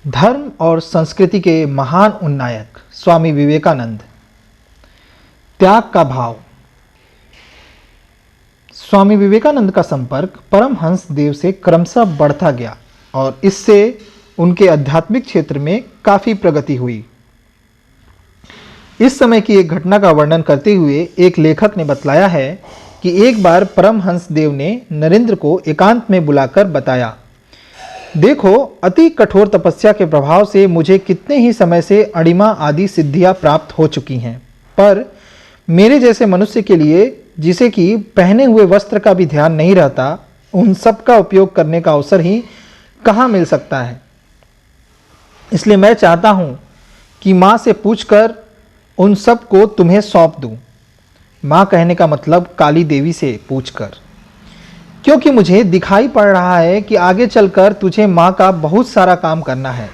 धर्म और संस्कृति के महान उन्नायक स्वामी विवेकानंद। त्याग का भाव। स्वामी विवेकानंद का संपर्क परमहंस देव से क्रमशः बढ़ता गया और इससे उनके आध्यात्मिक क्षेत्र में काफ़ी प्रगति हुई। इस समय की एक घटना का वर्णन करते हुए एक लेखक ने बतलाया है कि एक बार परमहंस देव ने नरेंद्र को एकांत में बुलाकर बताया, देखो, अति कठोर तपस्या के प्रभाव से मुझे कितने ही समय से अणिमा आदि सिद्धियां प्राप्त हो चुकी हैं, पर मेरे जैसे मनुष्य के लिए, जिसे कि पहने हुए वस्त्र का भी ध्यान नहीं रहता, उन सब का उपयोग करने का अवसर ही कहाँ मिल सकता है। इसलिए मैं चाहता हूँ कि माँ से पूछकर उन सब को तुम्हें सौंप दूँ। माँ कहने का मतलब काली देवी से पूछकर, क्योंकि मुझे दिखाई पड़ रहा है कि आगे चलकर तुझे माँ का बहुत सारा काम करना है।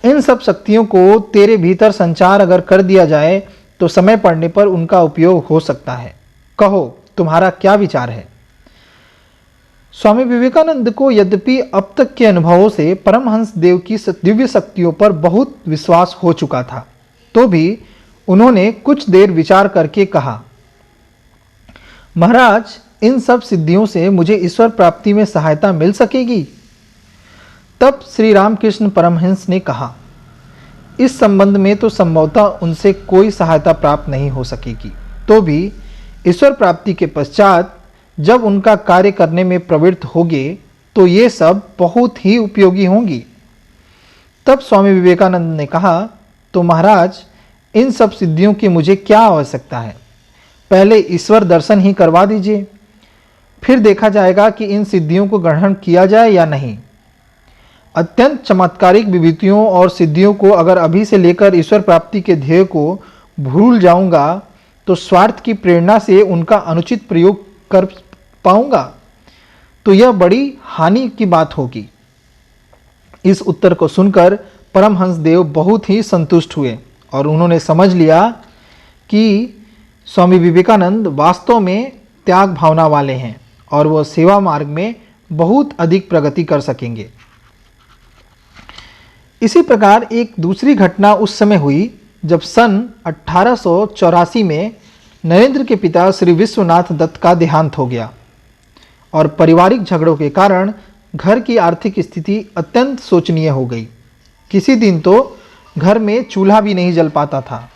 इन सब शक्तियों को तेरे भीतर संचार अगर कर दिया जाए तो समय पड़ने पर उनका उपयोग हो सकता है। कहो, तुम्हारा क्या विचार है। स्वामी विवेकानंद को यद्यपि अब तक के अनुभवों से परमहंस देव की दिव्य शक्तियों पर बहुत विश्वास हो चुका था, तो भी उन्होंने कुछ देर विचार करके कहा, महाराज, इन सब सिद्धियों से मुझे ईश्वर प्राप्ति में सहायता मिल सकेगी। तब श्री रामकृष्ण परमहंस ने कहा, इस संबंध में तो संभवतः उनसे कोई सहायता प्राप्त नहीं हो सकेगी, तो भी ईश्वर प्राप्ति के पश्चात जब उनका कार्य करने में प्रवृत्त होगे तो ये सब बहुत ही उपयोगी होंगी। तब स्वामी विवेकानंद ने कहा, तो महाराज, इन सब सिद्धियों की मुझे क्या आवश्यकता है। पहले ईश्वर दर्शन ही करवा दीजिए, फिर देखा जाएगा कि इन सिद्धियों को ग्रहण किया जाए या नहीं। अत्यंत चमत्कारिक विभूतियों और सिद्धियों को अगर अभी से लेकर ईश्वर प्राप्ति के ध्येय को भूल जाऊंगा तो स्वार्थ की प्रेरणा से उनका अनुचित प्रयोग कर पाऊंगा, तो यह बड़ी हानि की बात होगी। इस उत्तर को सुनकर परमहंस देव बहुत ही संतुष्ट हुए और उन्होंने समझ लिया कि स्वामी विवेकानंद वास्तव में त्याग भावना वाले हैं और वह सेवा मार्ग में बहुत अधिक प्रगति कर सकेंगे। इसी प्रकार एक दूसरी घटना उस समय हुई जब सन 1884 में नरेंद्र के पिता श्री विश्वनाथ दत्त का देहांत हो गया और पारिवारिक झगड़ों के कारण घर की आर्थिक स्थिति अत्यंत शोचनीय हो गई। किसी दिन तो घर में चूल्हा भी नहीं जल पाता था,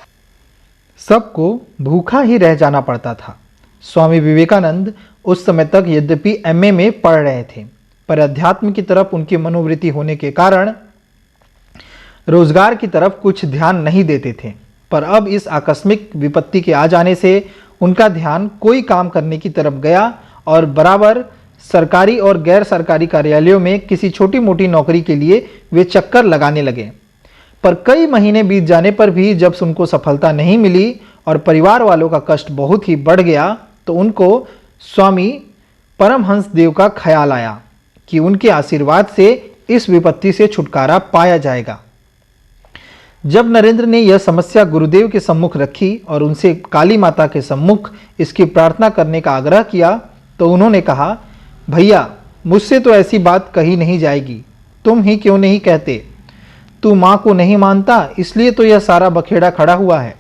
सबको भूखा ही रह जाना पड़ता था। स्वामी विवेकानंद उस समय तक यद्यपि एमए में पढ़ रहे थे, पर अध्यात्म की तरफ उनकी मनोवृत्ति होने के कारण रोजगार की तरफ कुछ ध्यान नहीं देते थे। पर अब इस आकस्मिक विपत्ति के आ जाने से उनका ध्यान कोई काम करने की तरफ गया और बराबर सरकारी और गैर सरकारी कार्यालयों में किसी छोटी मोटी नौकरी के लिए वे चक्कर लगाने लगे। पर कई महीने बीत जाने पर भी जब उनको सफलता नहीं मिली और परिवार वालों का कष्ट बहुत ही बढ़ गया, तो उनको स्वामी परमहंस देव का ख्याल आया कि उनके आशीर्वाद से इस विपत्ति से छुटकारा पाया जाएगा। जब नरेंद्र ने यह समस्या गुरुदेव के सम्मुख रखी और उनसे काली माता के सम्मुख इसकी प्रार्थना करने का आग्रह किया, तो उन्होंने कहा, भैया, मुझसे तो ऐसी बात कही नहीं जाएगी, तुम ही क्यों नहीं कहते। तू माँ को नहीं मानता, इसलिए तो यह सारा बखेड़ा खड़ा हुआ है।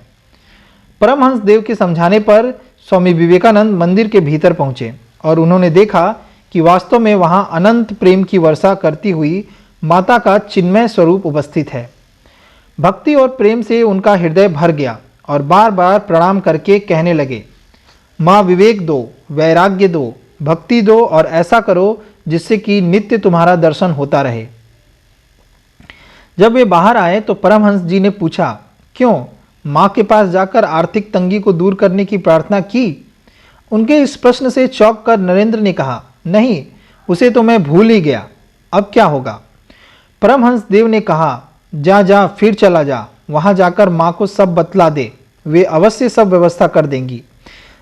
परमहंस देव के समझाने पर स्वामी विवेकानंद मंदिर के भीतर पहुंचे और उन्होंने देखा कि वास्तव में वहां अनंत प्रेम की वर्षा करती हुई माता का चिन्मय स्वरूप उपस्थित है। भक्ति और प्रेम से उनका हृदय भर गया और बार बार प्रणाम करके कहने लगे, माँ, विवेक दो, वैराग्य दो, भक्ति दो और ऐसा करो जिससे कि नित्य तुम्हारा दर्शन होता रहे। जब वे बाहर आए तो परमहंस जी ने पूछा, क्यों, माँ के पास जाकर आर्थिक तंगी को दूर करने की प्रार्थना की। उनके इस प्रश्न से चौंक कर नरेंद्र ने कहा, नहीं, उसे तो मैं भूल ही गया, अब क्या होगा। परमहंस देव ने कहा, जा जा, फिर चला जा, वहां जाकर माँ को सब बतला दे, वे अवश्य सब व्यवस्था कर देंगी।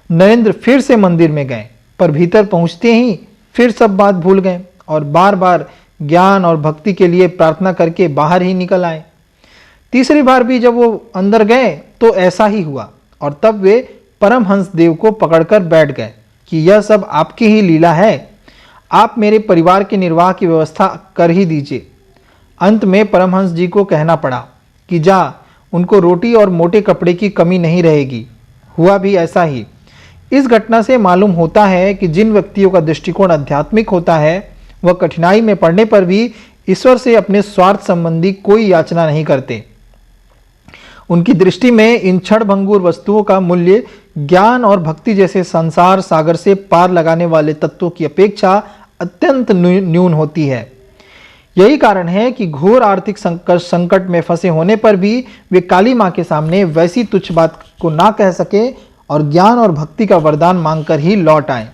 नरेंद्र फिर से मंदिर में गए, पर भीतर पहुंचते ही फिर सब बात भूल गए और बार बार ज्ञान और भक्ति के लिए प्रार्थना करके बाहर ही निकल आए। तीसरी बार भी जब वो अंदर गए तो ऐसा ही हुआ और तब वे परमहंस देव को पकड़कर बैठ गए कि यह सब आपकी ही लीला है, आप मेरे परिवार के निर्वाह की व्यवस्था कर ही दीजिए। अंत में परमहंस जी को कहना पड़ा कि जा, उनको रोटी और मोटे कपड़े की कमी नहीं रहेगी। हुआ भी ऐसा ही। इस घटना से मालूम होता है कि जिन व्यक्तियों का दृष्टिकोण आध्यात्मिक होता है वह कठिनाई में पड़ने पर भी ईश्वर से अपने स्वार्थ संबंधी कोई याचना नहीं करते। उनकी दृष्टि में इन क्षणभंगुर वस्तुओं का मूल्य ज्ञान और भक्ति जैसे संसार सागर से पार लगाने वाले तत्वों की अपेक्षा अत्यंत न्यून होती है। यही कारण है कि घोर आर्थिक संकट में फंसे होने पर भी वे काली मां के सामने वैसी तुच्छ बात को ना कह सके और ज्ञान और भक्ति का वरदान मांगकर ही लौट आए।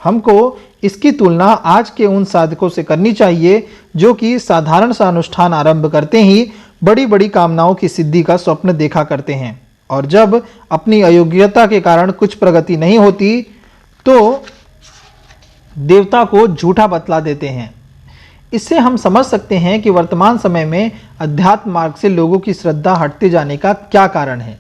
हमको इसकी तुलना आज के उन साधकों से करनी चाहिए जो कि साधारण सा अनुष्ठान आरंभ करते ही बड़ी बड़ी कामनाओं की सिद्धि का स्वप्न देखा करते हैं और जब अपनी अयोग्यता के कारण कुछ प्रगति नहीं होती तो देवता को झूठा बतला देते हैं। इससे हम समझ सकते हैं कि वर्तमान समय में अध्यात्म मार्ग से लोगों की श्रद्धा हटते जाने का क्या कारण है।